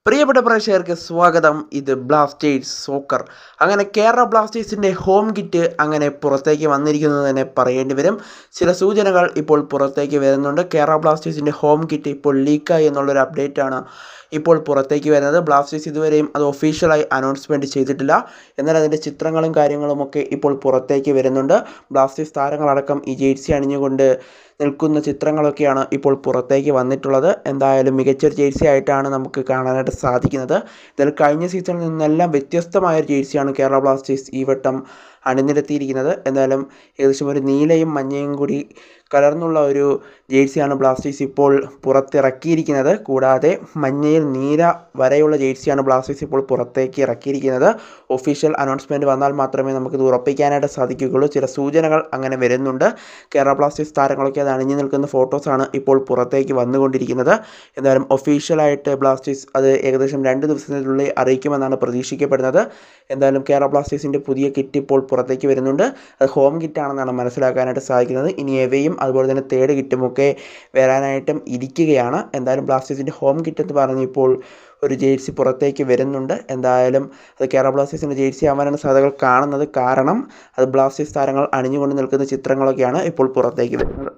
പ്രിയപ്പെട്ട പ്രേക്ഷകർക്ക് സ്വാഗതം. ഇത് ബ്ലാസ്റ്റേഴ്സ് സോക്കർ. അങ്ങനെ കേരള ബ്ലാസ്റ്റേഴ്സിൻ്റെ ഹോം കിറ്റ് അങ്ങനെ പുറത്തേക്ക് വന്നിരിക്കുന്നത് തന്നെ പറയേണ്ടി വരും. ചില സൂചനകൾ ഇപ്പോൾ പുറത്തേക്ക് വരുന്നുണ്ട്. കേരള ബ്ലാസ്റ്റേഴ്സിൻ്റെ ഹോം കിറ്റ് ഇപ്പോൾ ലീക്കായി എന്നുള്ളൊരു അപ്ഡേറ്റാണ് ഇപ്പോൾ പുറത്തേക്ക് വരുന്നത്. ബ്ലാസ്റ്റേഴ്സ് ഇതുവരെയും അത് ഒഫീഷ്യലായി അനൗൺസ്മെൻറ്റ് ചെയ്തിട്ടില്ല. എന്നാൽ അതിൻ്റെ ചിത്രങ്ങളും കാര്യങ്ങളുമൊക്കെ ഇപ്പോൾ പുറത്തേക്ക് വരുന്നുണ്ട്. ബ്ലാസ്റ്റേഴ്സ് താരങ്ങളടക്കം ഈ ജേഴ്സി അണിഞ്ഞുകൊണ്ട് നിൽക്കുന്ന ചിത്രങ്ങളൊക്കെയാണ് ഇപ്പോൾ പുറത്തേക്ക് വന്നിട്ടുള്ളത്. എന്തായാലും മികച്ചൊരു ജേഴ്സി ആയിട്ടാണ് നമുക്ക് കാണാനായിട്ട് സാധിക്കുന്നത്. ഇതിൽ കഴിഞ്ഞ സീസണിൽ നിന്നെല്ലാം വ്യത്യസ്തമായൊരു ജേഴ്സിയാണ് കേരള ബ്ലാസ്റ്റേഴ്സ് ഈ വട്ടം അണിനിരത്തിയിരിക്കുന്നത്. എന്തായാലും ഏകദേശം ഒരു നീലയും മഞ്ഞയും കൂടി കലർന്നുള്ള ഒരു ജേഴ്സിയാണ് ബ്ലാസ്റ്റേഴ്സ് ഇപ്പോൾ പുറത്തിറക്കിയിരിക്കുന്നത്. കൂടാതെ മഞ്ഞയിൽ നീല വരെയുള്ള ജേഴ്സിയാണ് ബ്ലാസ്റ്റേഴ്സ് ഇപ്പോൾ പുറത്തേക്ക് ഇറക്കിയിരിക്കുന്നത്. ഒഫീഷ്യൽ അനൗൺസ്മെൻറ്റ് വന്നാൽ മാത്രമേ നമുക്കിത് ഉറപ്പിക്കാനായിട്ട് സാധിക്കുകയുള്ളൂ. ചില സൂചനകൾ അങ്ങനെ വരുന്നുണ്ട്. കേരള ബ്ലാസ്റ്റേഴ്സ് താരങ്ങളൊക്കെ അത് അണിഞ്ഞു നിൽക്കുന്ന ഫോട്ടോസാണ് ഇപ്പോൾ പുറത്തേക്ക് വന്നുകൊണ്ടിരിക്കുന്നത്. എന്തായാലും ഒഫീഷ്യലായിട്ട് ബ്ലാസ്റ്റേഴ്സ് അത് ഏകദേശം 2 ദിവസത്തിനുള്ളിൽ അറിയിക്കുമെന്നാണ് പ്രതീക്ഷിക്കപ്പെടുന്നത്. എന്തായാലും കേരള ബ്ലാസ്റ്റേഴ്സിൻ്റെ പുതിയ കിറ്റ് ഇപ്പോൾ പുറത്തേക്ക് വരുന്നുണ്ട്. അത് ഹോം കിറ്റാണെന്നാണ് മനസ്സിലാക്കാനായിട്ട് സാധിക്കുന്നത്. ഇനി എവയും അതുപോലെ തന്നെ തേർഡ് കിറ്റുമൊക്കെ വരാനായിട്ടും ഇരിക്കുകയാണ്. എന്തായാലും ബ്ലാസ്റ്റേഴ്സിൻ്റെ ഹോം കിറ്റ് എന്ന് പറഞ്ഞ് ഇപ്പോൾ ഒരു ജേഴ്സി പുറത്തേക്ക് വരുന്നുണ്ട്. എന്തായാലും അത് കേരള ബ്ലാസ്റ്റേഴ്സിൻ്റെ ജേഴ്സി ആവാനാണ് സാധ്യതകൾ കാണുന്നത്. കാരണം അത് ബ്ലാസ്റ്റേഴ്സ് താരങ്ങൾ അണിഞ്ഞുകൊണ്ട് നിൽക്കുന്ന ചിത്രങ്ങളൊക്കെയാണ് ഇപ്പോൾ പുറത്തേക്ക് വരുന്നത്.